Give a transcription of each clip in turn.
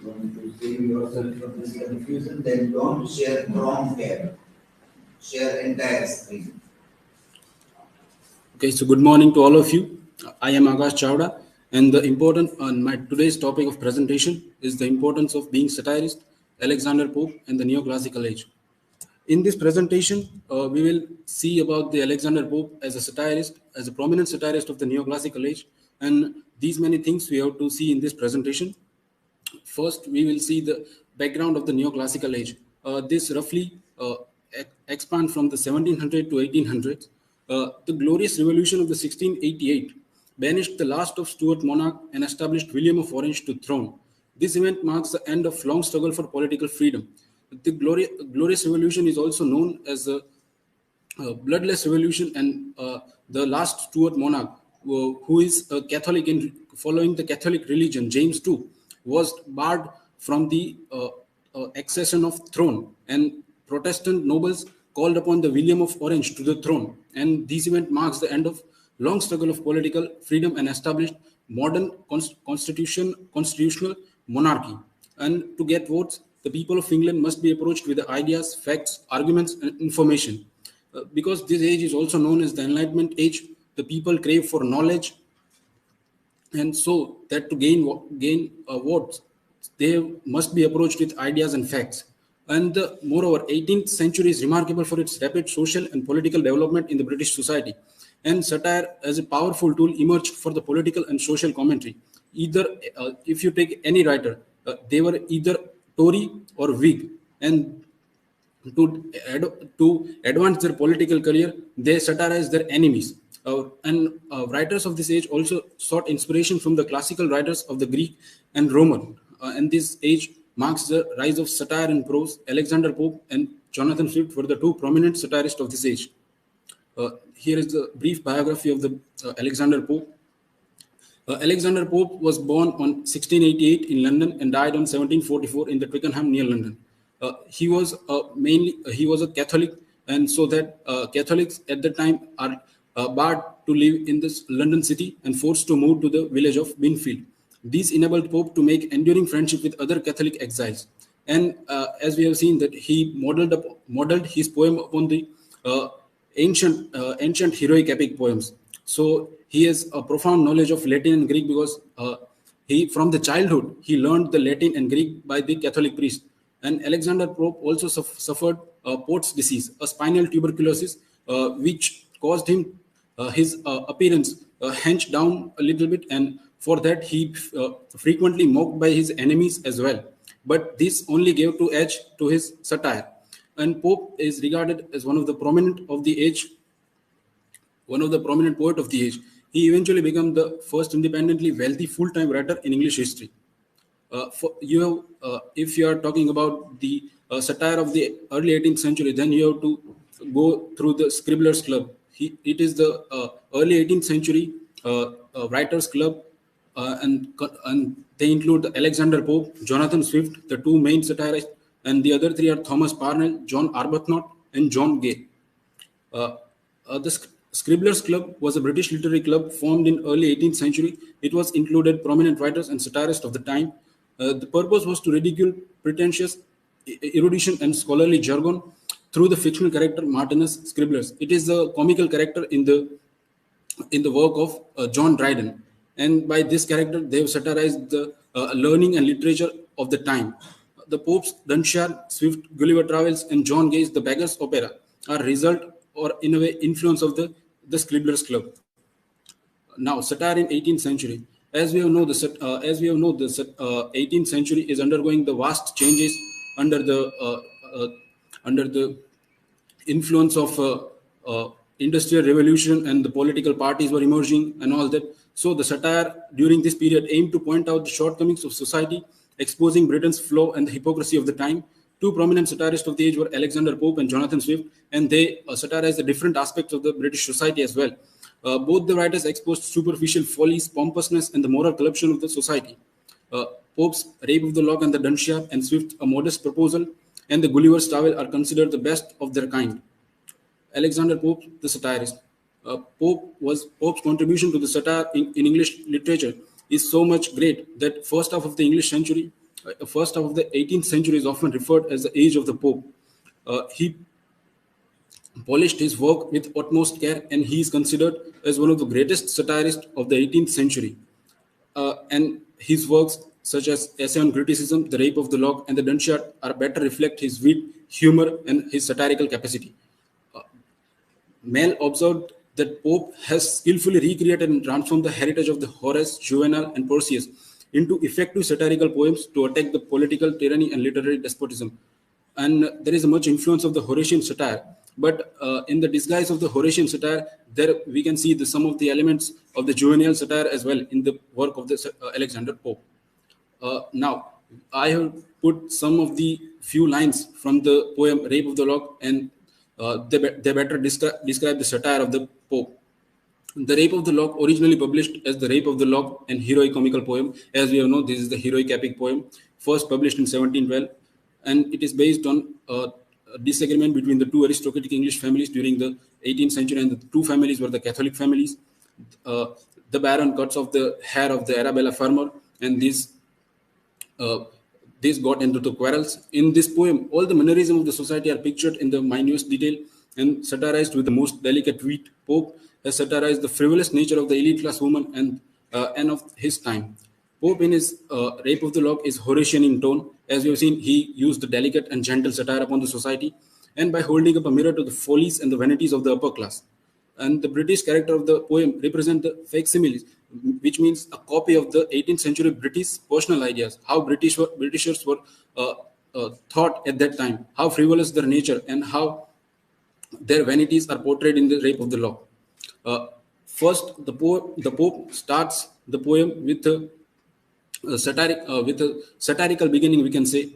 want to save yourself from this confusion, then don't share Chrome tab. Share entire screen. Okay, so good morning to all of you. I am Akash Chawda, and the important on my today's topic of presentation is the importance of being satirist, Alexander Pope, and the neoclassical age. In this presentation, we will see about the Alexander Pope as a satirist, as a prominent satirist of the neoclassical age, and these many things we have to see in this presentation. First, we will see the background of the neoclassical age. This roughly expand from the 1700 to 1800s. The glorious revolution of the 1688 banished the last of Stuart monarch and established William of Orange to throne. This event marks the end of long struggle for political freedom. The glorious revolution is also known as the bloodless revolution, and the last Stuart monarch, who is a Catholic in following the Catholic religion, James II, was barred from the accession of throne, and Protestant nobles called upon the William of Orange to the throne. And this event marks the end of long struggle of political freedom and established modern constitutional monarchy. And to get votes, the people of England must be approached with the ideas, facts, arguments, and information. Because this age is also known as the Enlightenment age, the people crave for knowledge, and so that to gain votes, they must be approached with ideas and facts. And moreover, 18th century is remarkable for its rapid social and political development in the British society. And satire as a powerful tool emerged for the political and social commentary. Either, if you take any writer, they were either Tory or Whig, and to advance their political career, they satirize their enemies. And writers of this age also sought inspiration from the classical writers of the Greek and Roman. And this age marks the rise of satire in prose. Alexander Pope and Jonathan Swift were the two prominent satirists of this age. Here is the brief biography of the Alexander Pope. Alexander Pope was born on 1688 in London and died on 1744 in the Twickenham near London. He was a Catholic, and so that Catholics at the time are barred to live in this London city and forced to move to the village of Binfield. This enabled Pope to make enduring friendship with other Catholic exiles. And as we have seen that he modeled his poem upon the ancient heroic epic poems. So he has a profound knowledge of Latin and Greek because from the childhood he learned the Latin and Greek by the Catholic priest. And Alexander Pope also suffered Pott's disease, a spinal tuberculosis, which caused him his appearance hunched down a little bit, and for that he frequently mocked by his enemies as well. But this only gave to edge to his satire. And Pope is regarded as one of the prominent of the age, one of the prominent poet of the age. He eventually became the first independently wealthy full-time writer in English history. If you are talking about the satire of the early 18th century, then you have to go through the Scribblers Club. It is the early 18th century writers club, and they include Alexander Pope, Jonathan Swift, the two main satirists, and the other three are Thomas Parnell, John Arbuthnot, and John Gay. The Scribblers Club was a British literary club formed in early 18th century. It was included prominent writers and satirists of the time. The purpose was to ridicule pretentious erudition and scholarly jargon through the fictional character Martinus Scribblers. It is the comical character in the work of John Dryden, and by this character they have satirized the learning and literature of the time. The Pope's Dunshire, Swift, Gulliver Travels, and John Gay's The Beggar's Opera are result or in a way influence of the Scribblers Club. Now, satire in 18th century. As we have know, the 18th century is undergoing the vast changes under the influence of industrial revolution, and the political parties were emerging and all that. So the satire during this period aimed to point out the shortcomings of society, exposing Britain's flaw and the hypocrisy of the time. Two prominent satirists of the age were Alexander Pope and Jonathan Swift, and they satirized the different aspects of the British society as well. Both the writers exposed superficial follies, pompousness, and the moral corruption of the society. Pope's Rape of the Lock and the Dunshire, and Swift, A Modest Proposal, and the Gulliver's Travels are considered the best of their kind. Alexander Pope, the satirist. Pope's contribution to the satire in English literature is so much great that first half of the English century, first half of the 18th century is often referred as the age of the Pope. He polished his work with utmost care, and he is considered as one of the greatest satirists of the 18th century. And his works, such as Essay on Criticism, The Rape of the Lock, and The Dunciad, are better reflect his wit, humor, and his satirical capacity. Mel observed that Pope has skillfully recreated and transformed the heritage of the Horace, Juvenal, and Persius into effective satirical poems to attack the political tyranny and literary despotism. And there is a much influence of the Horatian satire. But in the disguise of the Horatian satire, there we can see some of the elements of the Juvenal satire as well in the work of the Alexander Pope. Now, I have put some of the few lines from the poem Rape of the Lock, and they better describe the satire of the Pope. The Rape of the Lock, originally published as The Rape of the Lock, an heroic comical poem. As we have known, this is the heroic epic poem, first published in 1712, and it is based on a disagreement between the two aristocratic English families during the 18th century, and the two families were the Catholic families. The Baron cuts off the hair of the Arabella farmer, and this got into the quarrels. In this poem, all the mannerisms of the society are pictured in the minutest detail and satirized with the most delicate wit. Pope has satirized the frivolous nature of the elite class woman and of his time. Pope, in his Rape of the Lock, is Horatian in tone. As we have seen, he used the delicate and gentle satire upon the society, and by holding up a mirror to the follies and the vanities of the upper class. And the British character of the poem represent the facsimiles, which means a copy of the 18th century British personal ideas, how Britishers were thought at that time, how frivolous their nature, and how their vanities are portrayed in the Rape of the Lock. First, the Pope starts the poem with with a satirical beginning. We can say,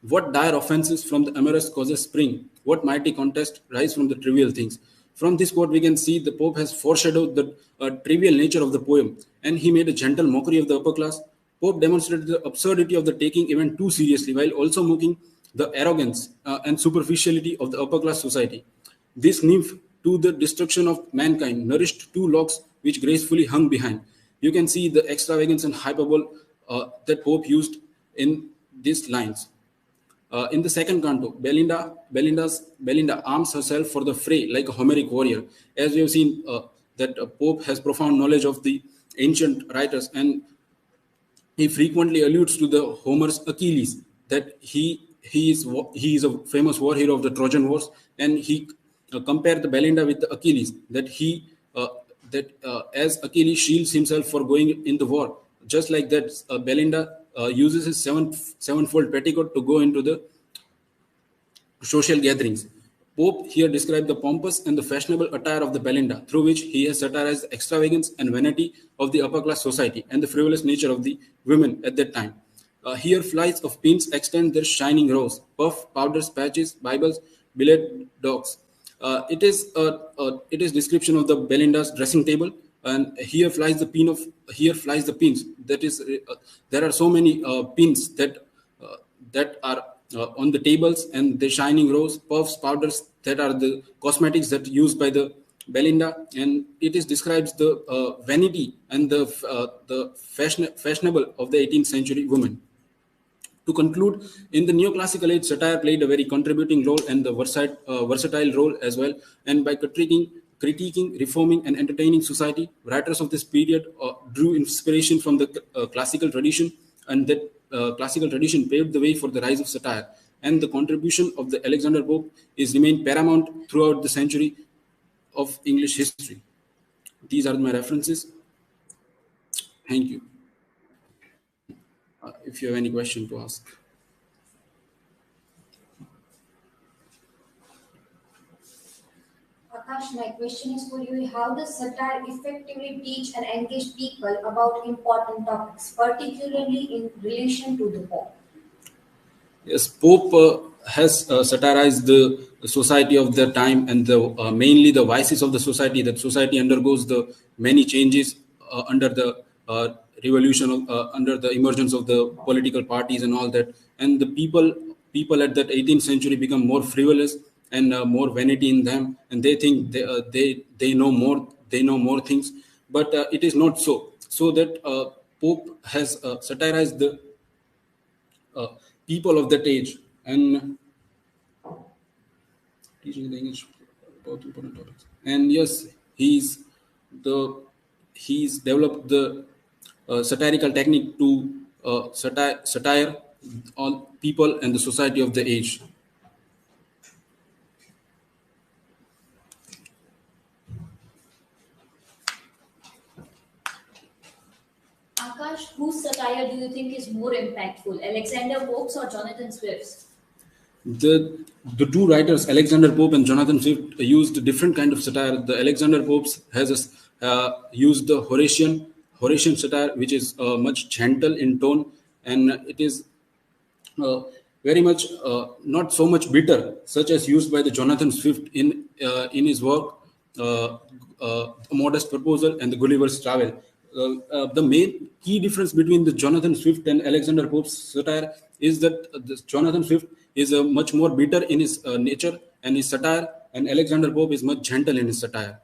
what dire offenses from the amorous causes spring, what mighty contest rise from the trivial things. From this quote, we can see the Pope has foreshadowed the trivial nature of the poem, and he made a gentle mockery of the upper class. Pope demonstrated the absurdity of the taking event too seriously, while also mocking the arrogance and superficiality of the upper class society. This nymph to the destruction of mankind nourished two locks which gracefully hung behind. You can see the extravagance and hyperbole that Pope used in these lines. In the second canto, Belinda arms herself for the fray like a Homeric warrior. As we have seen, that Pope has profound knowledge of the ancient writers, and he frequently alludes to the Homer's Achilles, that he is a famous war hero of the Trojan Wars, and he compared the Belinda with the Achilles, as Achilles shields himself for going in the war, just like that, Belinda uses his sevenfold petticoat to go into the social gatherings. Pope here described the pompous and the fashionable attire of the Belinda, through which he has satirized the extravagance and vanity of the upper class society and the frivolous nature of the women at that time. Here flights of pins extend their shining rows, puff, powders, patches, Bibles, billet dogs. It is description of the Belinda's dressing table, and here flies the pins. That is, there are so many pins that are on the tables, and the shining rows, puffs, powders, that are the cosmetics that are used by the Belinda, and it is describes the vanity and the fashionable of the 18th century woman. To conclude, in the neoclassical age, satire played a very contributing role and the versatile role as well. And by critiquing, reforming, and entertaining society, writers of this period drew inspiration from the classical tradition, and that classical tradition paved the way for the rise of satire. And the contribution of the Alexander Pope is remained paramount throughout the century of English history. These are my references. Thank you. If you have any question to ask. Akash, my question is for you. How does satire effectively teach and engage people about important topics, particularly in relation to the Pope? Yes, Pope has satirized the society of their time, and mainly the vices of the society. That society undergoes the many changes under the revolution, under the emergence of the political parties and all that. And the people at that 18th century become more frivolous and more vanity in them, and they think they know more things, but it is not so. So that Pope has satirized people of that age and teaching the English about important topics. And yes, he's developed the satirical technique to satire on people and the society of the age. Akash, whose satire do you think is more impactful, Alexander Pope's or Jonathan Swift's? The two writers, Alexander Pope and Jonathan Swift, used different kind of satire. The Alexander Pope's used the Horatian satire, which is much gentle in tone, and it is very much not so much bitter, such as used by the Jonathan Swift in his work, A Modest Proposal and the Gulliver's Travel. The main key difference between the Jonathan Swift and Alexander Pope's satire is that Jonathan Swift is much more bitter in his nature and his satire, and Alexander Pope is much gentle in his satire.